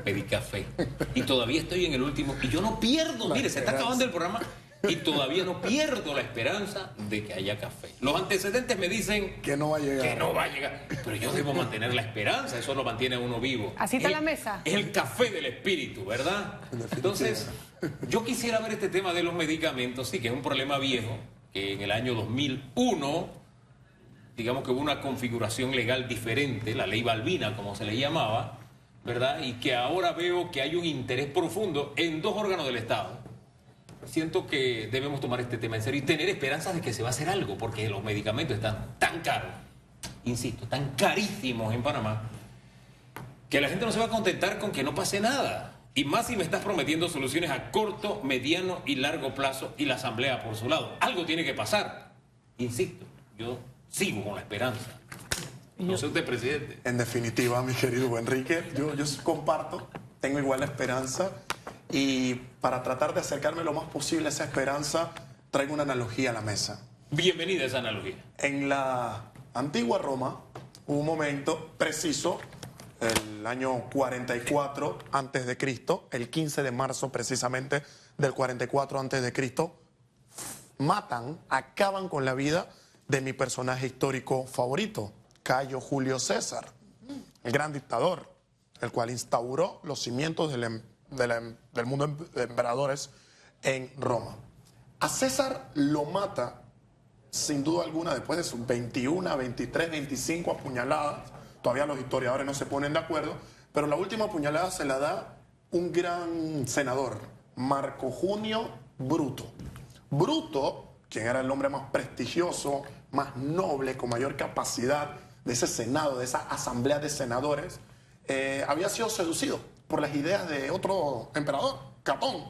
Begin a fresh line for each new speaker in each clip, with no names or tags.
pedí café. Y todavía estoy en el último. Y yo no pierdo, mire, se está acabando el programa. Y todavía no pierdo la esperanza de que haya café. Los antecedentes me dicen
que no va a llegar.
Que no va a llegar. Pero yo debo mantener la esperanza, eso lo mantiene a uno vivo.
Así está la mesa.
Es el café del espíritu, ¿verdad? Entonces, yo quisiera ver este tema de los medicamentos, sí, que es un problema viejo, que en el año 2001, digamos que hubo una configuración legal diferente, la ley Balbina, como se le llamaba, ¿verdad? Y que ahora veo que hay un interés profundo en dos órganos del Estado. Siento que debemos tomar este tema en serio y tener esperanzas de que se va a hacer algo, porque los medicamentos están tan caros, insisto, tan carísimos en Panamá, que la gente no se va a contentar con que no pase nada. Y más si me estás prometiendo soluciones a corto, mediano y largo plazo y la Asamblea por su lado. Algo tiene que pasar. Insisto, yo sigo con la esperanza. No sé usted, presidente.
En definitiva, mi querido Enrique, yo comparto, tengo igual la esperanza. Y para tratar de acercarme lo más posible a esa esperanza, traigo una analogía a la mesa.
Bienvenida a esa analogía.
En la antigua Roma hubo un momento preciso, el año 44 antes de Cristo, el 15 de marzo precisamente del 44 antes de Cristo, matan, acaban con la vida de mi personaje histórico favorito, Cayo Julio César, el gran dictador, el cual instauró los cimientos del mundo de emperadores en Roma. A César lo mata, sin duda alguna, después de sus 21, 23, 25 apuñaladas. Todavía los historiadores no se ponen de acuerdo, pero la última apuñalada se la da un gran senador, Marco Junio Bruto. Bruto, quien era el hombre más prestigioso, más noble, con mayor capacidad de ese senado, de esa asamblea de senadores, había sido seducido por las ideas de otro emperador, Catón,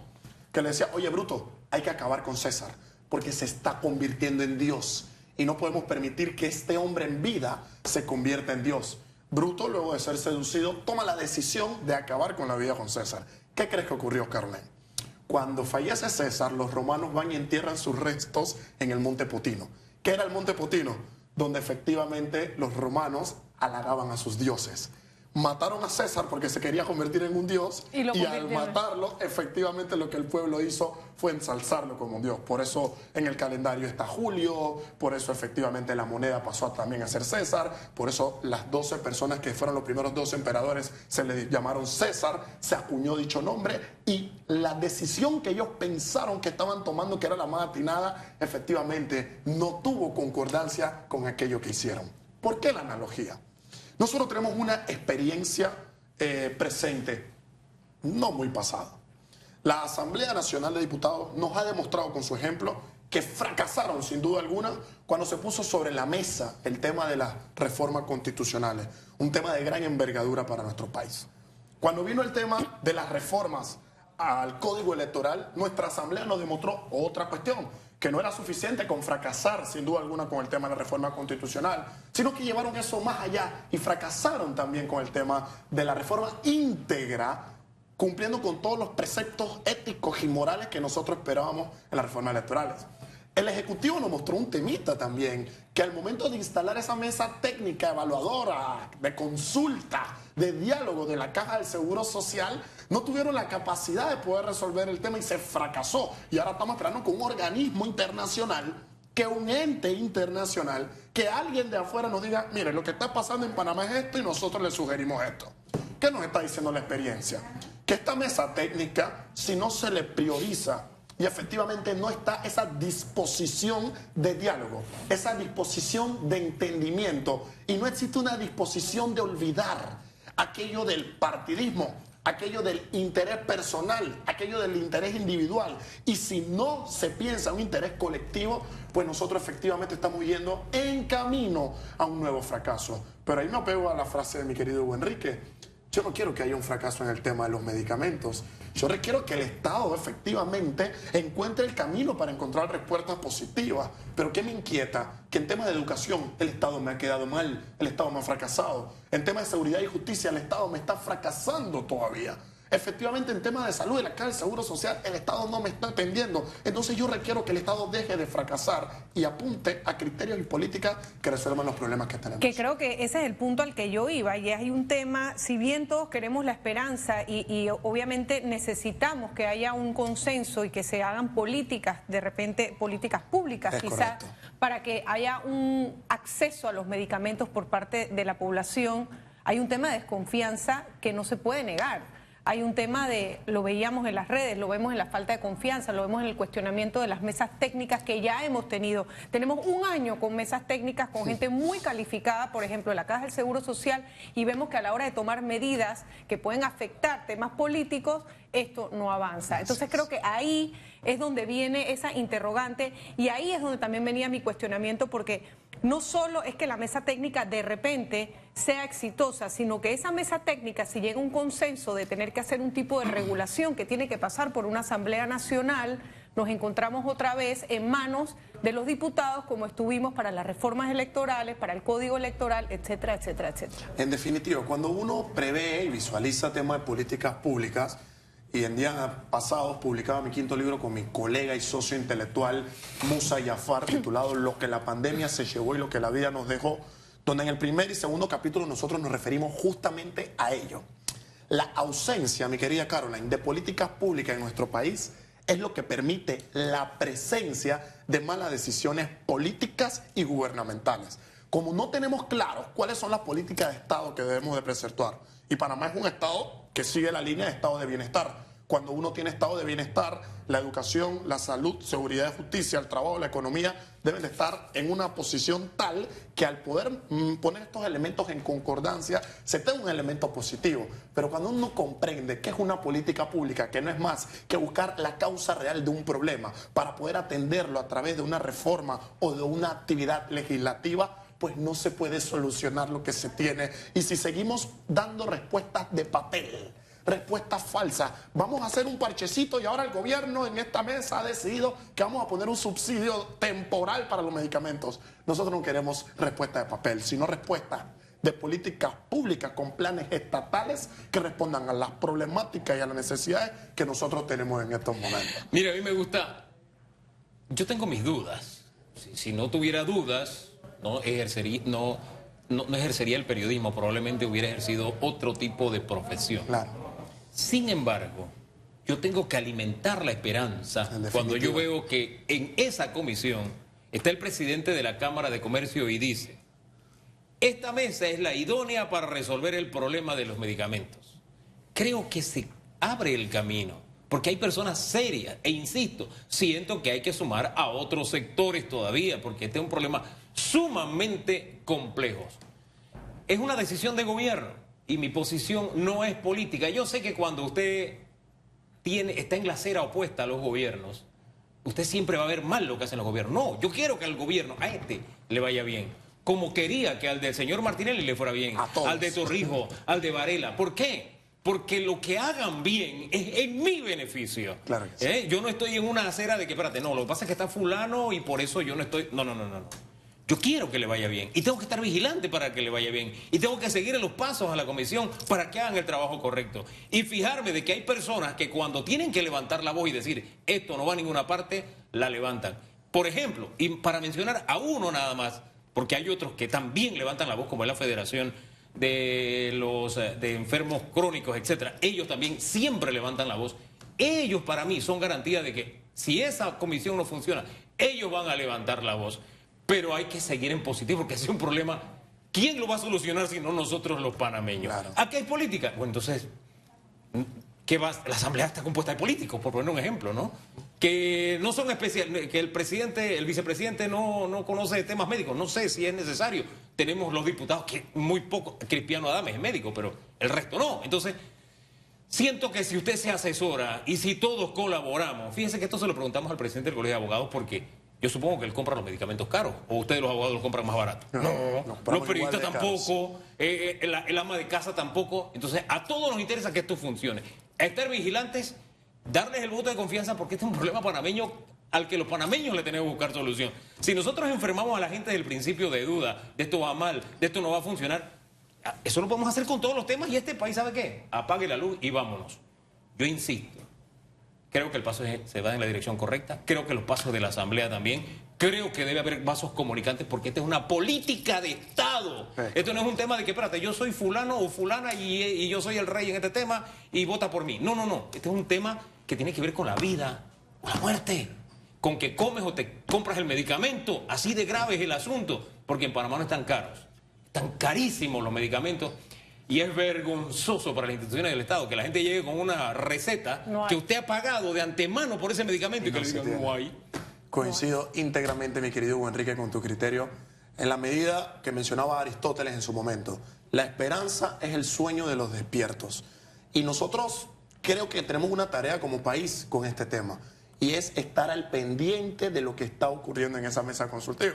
que le decía: oye, Bruto, hay que acabar con César, porque se está convirtiendo en Dios y no podemos permitir que este hombre en vida se convierta en Dios. Bruto, luego de ser seducido, toma la decisión de acabar con la vida con César. ¿Qué crees que ocurrió, Carmen? Cuando fallece César, los romanos van y entierran sus restos en el Monte Potino. ¿Qué era el Monte Potino? Donde efectivamente los romanos halagaban a sus dioses. Mataron a César porque se quería convertir en un dios y al matarlo, efectivamente lo que el pueblo hizo fue ensalzarlo como un dios. Por eso en el calendario está Julio, por eso efectivamente la moneda pasó también a ser César, por eso las 12 personas que fueron los primeros 12 emperadores se les llamaron César, se acuñó dicho nombre y la decisión que ellos pensaron que estaban tomando, que era la más atinada, efectivamente no tuvo concordancia con aquello que hicieron. ¿Por qué la analogía? Nosotros tenemos una experiencia presente, no muy pasada. La Asamblea Nacional de Diputados nos ha demostrado con su ejemplo que fracasaron sin duda alguna cuando se puso sobre la mesa el tema de las reformas constitucionales, un tema de gran envergadura para nuestro país. Cuando vino el tema de las reformas al Código Electoral, nuestra Asamblea nos demostró otra cuestión, que no era suficiente con fracasar, sin duda alguna, con el tema de la reforma constitucional, sino que llevaron eso más allá y fracasaron también con el tema de la reforma íntegra, cumpliendo con todos los preceptos éticos y morales que nosotros esperábamos en las reformas electorales. El Ejecutivo nos mostró un temita también, que al momento de instalar esa mesa técnica, evaluadora, de consulta, de diálogo de la Caja del Seguro Social, no tuvieron la capacidad de poder resolver el tema y se fracasó. Y ahora estamos esperando con un organismo internacional, que un ente internacional, que alguien de afuera nos diga: mire, lo que está pasando en Panamá es esto y nosotros le sugerimos esto. ¿Qué nos está diciendo la experiencia? Que esta mesa técnica, si no se le prioriza y efectivamente no está esa disposición de diálogo, esa disposición de entendimiento, y no existe una disposición de olvidar aquello del partidismo, aquello del interés personal, aquello del interés individual, y si no se piensa en un interés colectivo, pues nosotros efectivamente estamos yendo en camino a un nuevo fracaso. Pero ahí me apego a la frase de mi querido Hugo Enrique. Yo no quiero que haya un fracaso en el tema de los medicamentos. Yo requiero que el Estado efectivamente encuentre el camino para encontrar respuestas positivas. Pero ¿qué me inquieta? Que en temas de educación el Estado me ha quedado mal, el Estado me ha fracasado. En temas de seguridad y justicia el Estado me está fracasando todavía. Efectivamente, en tema de salud, en la caja del Seguro Social, el Estado no me está atendiendo. Entonces yo requiero que el Estado deje de fracasar y apunte a criterios y políticas que resuelvan los problemas que tenemos.
Que creo que ese es el punto al que yo iba, y hay un tema, si bien todos queremos la esperanza y obviamente necesitamos que haya un consenso y que se hagan políticas, de repente políticas públicas quizás, para que haya un acceso a los medicamentos por parte de la población, hay un tema de desconfianza que no se puede negar. Hay un tema de, lo veíamos en las redes, lo vemos en la falta de confianza, lo vemos en el cuestionamiento de las mesas técnicas que ya hemos tenido. Tenemos un año con mesas técnicas, con gente muy calificada, por ejemplo, en la Caja del Seguro Social, y vemos que a la hora de tomar medidas que pueden afectar temas políticos, esto no avanza. Entonces creo que ahí es donde viene esa interrogante, y ahí es donde también venía mi cuestionamiento, porque no solo es que la mesa técnica de repente sea exitosa, sino que esa mesa técnica, si llega a un consenso de tener que hacer un tipo de regulación que tiene que pasar por una Asamblea Nacional, nos encontramos otra vez en manos de los diputados, como estuvimos para las reformas electorales, para el Código Electoral, etcétera, etcétera, etcétera.
En definitiva, cuando uno prevé y visualiza temas de políticas públicas, y en días pasados publicaba mi 5º libro con mi colega y socio intelectual Musa Jafar, titulado Lo que la pandemia se llevó y lo que la vida nos dejó, donde en el primer y segundo capítulo nosotros nos referimos justamente a ello. La ausencia, mi querida Caroline, de políticas públicas en nuestro país es lo que permite la presencia de malas decisiones políticas y gubernamentales. Como no tenemos claros cuáles son las políticas de Estado que debemos de preservar, y Panamá es un Estado que sigue la línea de estado de bienestar. Cuando uno tiene estado de bienestar, la educación, la salud, seguridad y justicia, el trabajo, la economía deben de estar en una posición tal que al poder poner estos elementos en concordancia se tenga un elemento positivo. Pero cuando uno comprende que es una política pública, que no es más que buscar la causa real de un problema para poder atenderlo a través de una reforma o de una actividad legislativa, pues no se puede solucionar lo que se tiene. Y si seguimos dando respuestas de papel, respuestas falsas, vamos a hacer un parchecito y ahora el gobierno en esta mesa ha decidido que vamos a poner un subsidio temporal para los medicamentos. Nosotros no queremos respuesta de papel, sino respuestas de políticas públicas con planes estatales que respondan a las problemáticas y a las necesidades que nosotros tenemos en estos momentos.
Mira, a mí me gusta, yo tengo mis dudas. Si no tuviera dudas, no ejercería el periodismo, probablemente hubiera ejercido otro tipo de profesión.
Claro.
Sin embargo, yo tengo que alimentar la esperanza cuando yo veo que en esa comisión está el presidente de la Cámara de Comercio y dice: esta mesa es la idónea para resolver el problema de los medicamentos. Creo que se abre el camino, porque hay personas serias, e insisto, siento que hay que sumar a otros sectores todavía, porque este es un problema sumamente complejo. Es una decisión de gobierno y mi posición no es política. Yo sé que cuando usted está en la acera opuesta a los gobiernos, usted siempre va a ver mal lo que hacen los gobiernos. No, yo quiero que al gobierno, a este, le vaya bien, como quería que al del señor Martinelli le fuera bien, al de Torrijos, al de Varela. ¿Por qué? Porque lo que hagan bien es en mi beneficio.
Claro que sí.
Yo no estoy en una acera de que, espérate, no, lo que pasa es que está fulano y por eso yo no estoy... No. Yo quiero que le vaya bien y tengo que estar vigilante para que le vaya bien y tengo que seguir los pasos a la comisión para que hagan el trabajo correcto y fijarme de que hay personas que cuando tienen que levantar la voz y decir esto no va a ninguna parte, la levantan. Por ejemplo, y para mencionar a uno nada más, porque hay otros que también levantan la voz, como es la Federación de Enfermos Crónicos, etcétera. Ellos también siempre levantan la voz. Ellos para mí son garantía de que si esa comisión no funciona, ellos van a levantar la voz. Pero hay que seguir en positivo, porque es un problema. ¿Quién lo va a solucionar si no nosotros los panameños?
Claro.
¿Aquí hay política? Bueno, entonces, la Asamblea está compuesta de políticos, por poner un ejemplo, ¿no? Que no son especiales, que el vicepresidente no conoce temas médicos. No sé si es necesario. Tenemos los diputados, que muy poco, Cristiano Adames es médico, pero el resto no. Entonces, siento que si usted se asesora y si todos colaboramos, fíjense que esto se lo preguntamos al presidente del Colegio de Abogados porque... yo supongo que él compra los medicamentos caros, o ustedes los abogados los compran más baratos. No, los periodistas tampoco, el ama de casa tampoco. Entonces, a todos nos interesa que esto funcione. Estar vigilantes, darles el voto de confianza, porque este es un problema panameño al que los panameños le tenemos que buscar solución. Si nosotros enfermamos a la gente desde el principio de duda, de esto va mal, de esto no va a funcionar, eso lo podemos hacer con todos los temas y este país, ¿sabe qué? Apague la luz y vámonos. Yo insisto, creo que el paso se va en la dirección correcta, creo que los pasos de la Asamblea también, creo que debe haber vasos comunicantes porque esta es una política de Estado. Sí. Esto no es un tema de que, espérate, yo soy fulano o fulana y yo soy el rey en este tema y vota por mí. No, no, no. Este es un tema que tiene que ver con la vida o la muerte, con que comes o te compras el medicamento. Así de grave es el asunto, porque en Panamá no están caros. Están carísimos los medicamentos. Y es vergonzoso para las instituciones del Estado que la gente llegue con una receta que usted ha pagado de antemano por ese medicamento y que le digan no hay.
Coincido íntegramente, mi querido Hugo Enrique, con tu criterio, en la medida que mencionaba Aristóteles en su momento. La esperanza es el sueño de los despiertos. Y nosotros creo que tenemos una tarea como país con este tema, y es estar al pendiente de lo que está ocurriendo en esa mesa consultiva.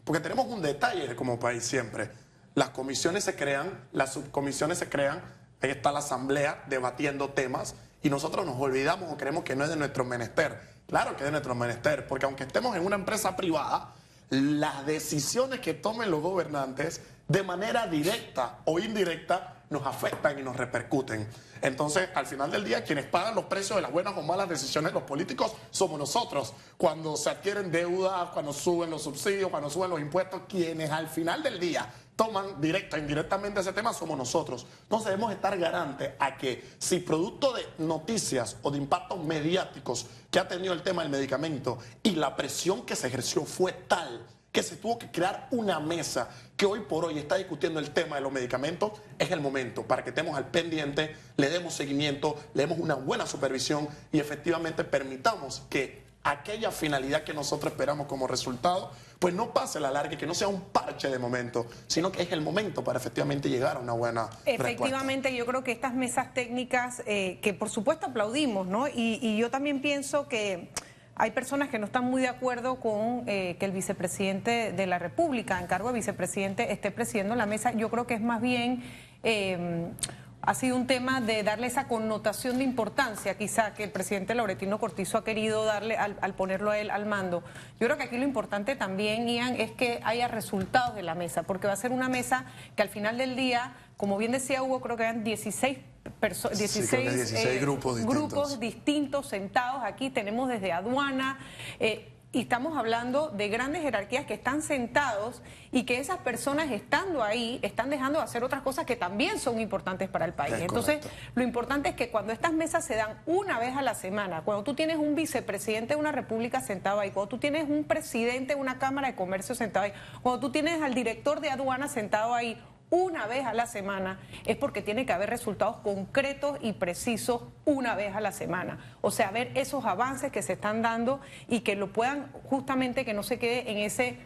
Porque tenemos un detalle como país siempre. Las comisiones se crean, las subcomisiones se crean, ahí está la asamblea debatiendo temas y nosotros nos olvidamos o creemos que no es de nuestro menester. Claro que es de nuestro menester, porque aunque estemos en una empresa privada, las decisiones que tomen los gobernantes de manera directa o indirecta nos afectan y nos repercuten. Entonces, al final del día, quienes pagan los precios de las buenas o malas decisiones de los políticos somos nosotros. Cuando se adquieren deudas, cuando suben los subsidios, cuando suben los impuestos, quienes al final del día toman directa e indirectamente ese tema somos nosotros. Entonces debemos estar garantes a que si producto de noticias o de impactos mediáticos que ha tenido el tema del medicamento y la presión que se ejerció fue tal que se tuvo que crear una mesa que hoy por hoy está discutiendo el tema de los medicamentos, es el momento para que estemos al pendiente, le demos seguimiento, le demos una buena supervisión y efectivamente permitamos que aquella finalidad que nosotros esperamos como resultado, pues no pase a la larga, que no sea un parche de momento, sino que es el momento para efectivamente llegar a una buena
Efectivamente,
respuesta.
Yo creo que estas mesas técnicas, que por supuesto aplaudimos, ¿no? Y yo también pienso que hay personas que no están muy de acuerdo con que el vicepresidente de la República, en cargo de vicepresidente, esté presidiendo la mesa. Yo creo que es más bien... ha sido un tema de darle esa connotación de importancia, quizá, que el presidente Laurentino Cortizo ha querido darle al ponerlo a él al mando. Yo creo que aquí lo importante también, Ian, es que haya resultados de la mesa, porque va a ser una mesa que al final del día, como bien decía Hugo, creo que eran 16 grupos distintos sentados aquí. Tenemos desde aduana... y estamos hablando de grandes jerarquías que están sentados y que esas personas estando ahí están dejando de hacer otras cosas que también son importantes para el país. Entonces, lo importante es que cuando estas mesas se dan una vez a la semana, cuando tú tienes un vicepresidente de una república sentado ahí, cuando tú tienes un presidente de una Cámara de Comercio sentado ahí, cuando tú tienes al director de aduana sentado ahí, una vez a la semana, es porque tiene que haber resultados concretos y precisos una vez a la semana. O sea, ver esos avances que se están dando y que lo puedan, justamente, que no se quede en ese,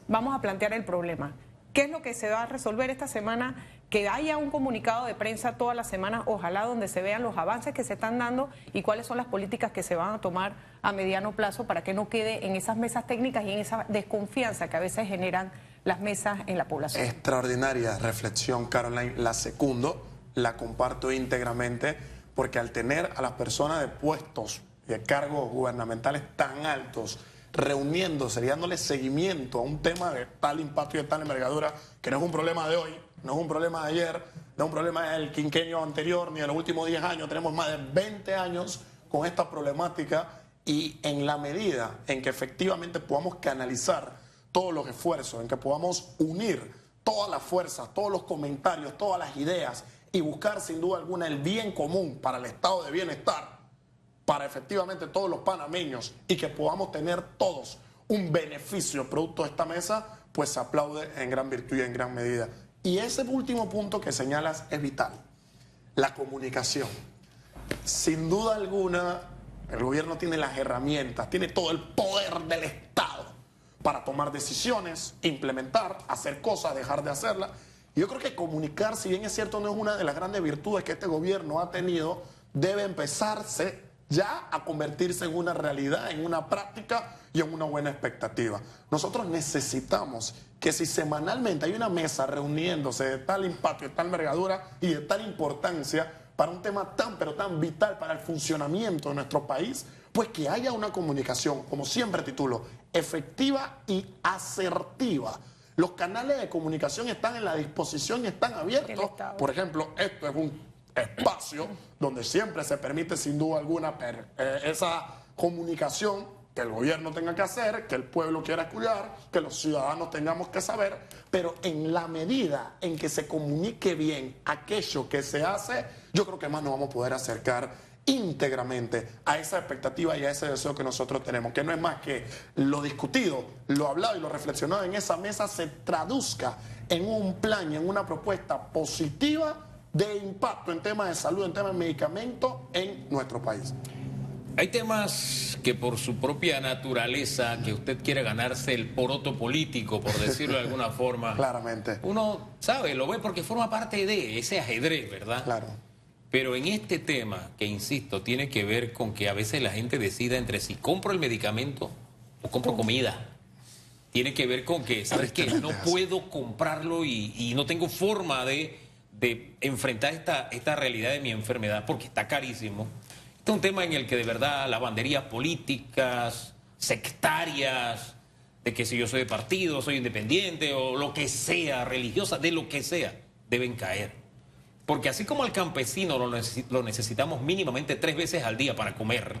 vamos a plantear el problema. ¿Qué es lo que se va a resolver esta semana? Que haya un comunicado de prensa todas las semanas, ojalá, donde se vean los avances que se están dando y cuáles son las políticas que se van a tomar a mediano plazo para que no quede en esas mesas técnicas y en esa desconfianza que a veces generan las mesas en la población.
Extraordinaria reflexión, Caroline, la secundo, la comparto íntegramente, porque al tener a las personas de puestos y de cargos gubernamentales tan altos, reuniéndose y dándole seguimiento a un tema de tal impacto y de tal envergadura, que no es un problema de hoy, no es un problema de ayer, no es un problema del quinquenio anterior, ni de los últimos 10 años, tenemos más de 20 años con esta problemática, y en la medida en que efectivamente podamos canalizar todos los esfuerzos, en que podamos unir todas las fuerzas, todos los comentarios, todas las ideas y buscar sin duda alguna el bien común para el estado de bienestar, para efectivamente todos los panameños y que podamos tener todos un beneficio producto de esta mesa, pues se aplaude en gran virtud y en gran medida. Y ese último punto que señalas es vital, la comunicación. Sin duda alguna, el gobierno tiene las herramientas, tiene todo el poder del Estado para tomar decisiones, implementar, hacer cosas, dejar de hacerlas. Y yo creo que comunicar, si bien es cierto, no es una de las grandes virtudes que este gobierno ha tenido, debe empezarse ya a convertirse en una realidad, en una práctica y en una buena expectativa. Nosotros necesitamos que si semanalmente hay una mesa reuniéndose de tal impacto, de tal envergadura y de tal importancia para un tema tan, pero tan vital para el funcionamiento de nuestro país, pues que haya una comunicación, como siempre titulo, efectiva y asertiva. Los canales de comunicación están en la disposición y están abiertos. Por ejemplo, esto es un espacio donde siempre se permite sin duda alguna esa comunicación que el gobierno tenga que hacer, que el pueblo quiera escuchar, que los ciudadanos tengamos que saber, pero en la medida en que se comunique bien aquello que se hace, yo creo que más nos vamos a poder acercar íntegramente a esa expectativa y a ese deseo que nosotros tenemos, que no es más que lo discutido, lo hablado y lo reflexionado en esa mesa se traduzca en un plan y en una propuesta positiva de impacto en temas de salud, en temas de medicamentos en nuestro país.
Hay temas que por su propia naturaleza, que usted quiere ganarse el poroto político, por decirlo de alguna forma.
Claramente.
Uno sabe, lo ve porque forma parte de ese ajedrez, ¿verdad?
Claro.
Pero en este tema, que insisto, tiene que ver con que a veces la gente decida entre si compro el medicamento o compro comida. Tiene que ver con que, ¿sabes qué? No puedo comprarlo y no tengo forma de enfrentar esta realidad de mi enfermedad porque está carísimo. Este es un tema en el que de verdad las banderías políticas, sectarias, de que si yo soy de partido, soy independiente o lo que sea, religiosa, de lo que sea, deben caer. Porque así como al campesino lo necesitamos mínimamente 3 veces al día para comer,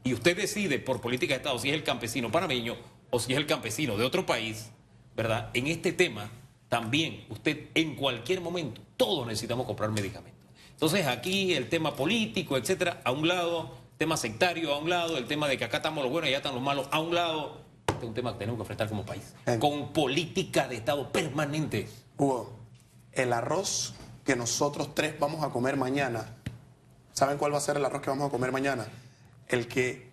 y usted decide por política de Estado si es el campesino panameño o si es el campesino de otro país, ¿verdad? En este tema también usted en cualquier momento, todos necesitamos comprar medicamentos. Entonces aquí el tema político, etcétera, a un lado, tema sectario a un lado, el tema de que acá estamos los buenos y allá están los malos a un lado. Este es un tema que tenemos que enfrentar como país, con política de Estado permanente.
Hugo, el arroz que nosotros 3 vamos a comer mañana, ¿saben cuál va a ser el arroz que vamos a comer mañana? El que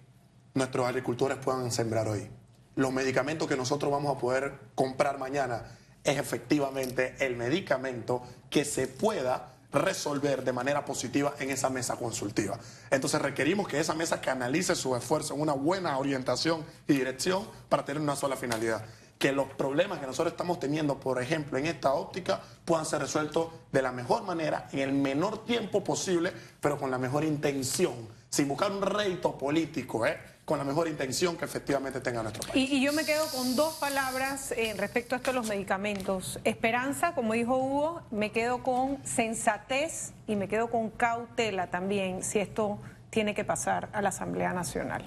nuestros agricultores puedan sembrar hoy. Los medicamentos que nosotros vamos a poder comprar mañana es efectivamente el medicamento que se pueda resolver de manera positiva en esa mesa consultiva. Entonces requerimos que esa mesa canalice su esfuerzo en una buena orientación y dirección para tener una sola finalidad. Que los problemas que nosotros estamos teniendo, por ejemplo, en esta óptica, puedan ser resueltos de la mejor manera, en el menor tiempo posible, pero con la mejor intención, sin buscar un rédito político, con la mejor intención que efectivamente tenga nuestro país.
Y yo me quedo con 2 palabras respecto a esto de los medicamentos. Esperanza, como dijo Hugo, me quedo con sensatez y me quedo con cautela también, si esto tiene que pasar a la Asamblea Nacional.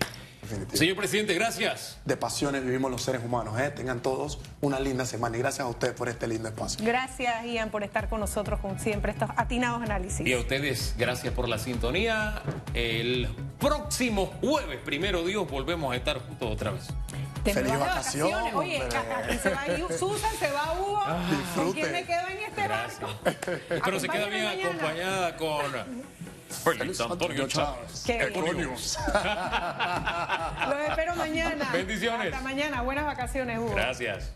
Señor presidente, gracias.
De pasiones vivimos los seres humanos. Tengan todos una linda semana y gracias a ustedes por este lindo espacio.
Gracias, Ian, por estar con nosotros, como siempre, estos atinados análisis.
Y a ustedes, gracias por la sintonía. El próximo jueves, primero Dios, volvemos a estar juntos otra vez.
Feliz vacaciones.
Oye, aquí se va Susan, se va Hugo. ¿Con quién me quedo en este barco?
Pero se queda bien acompañada con Félix Antonio Chávez.
Qué bien. Los espero mañana.
Bendiciones.
Hasta mañana. Buenas vacaciones, Hugo.
Gracias.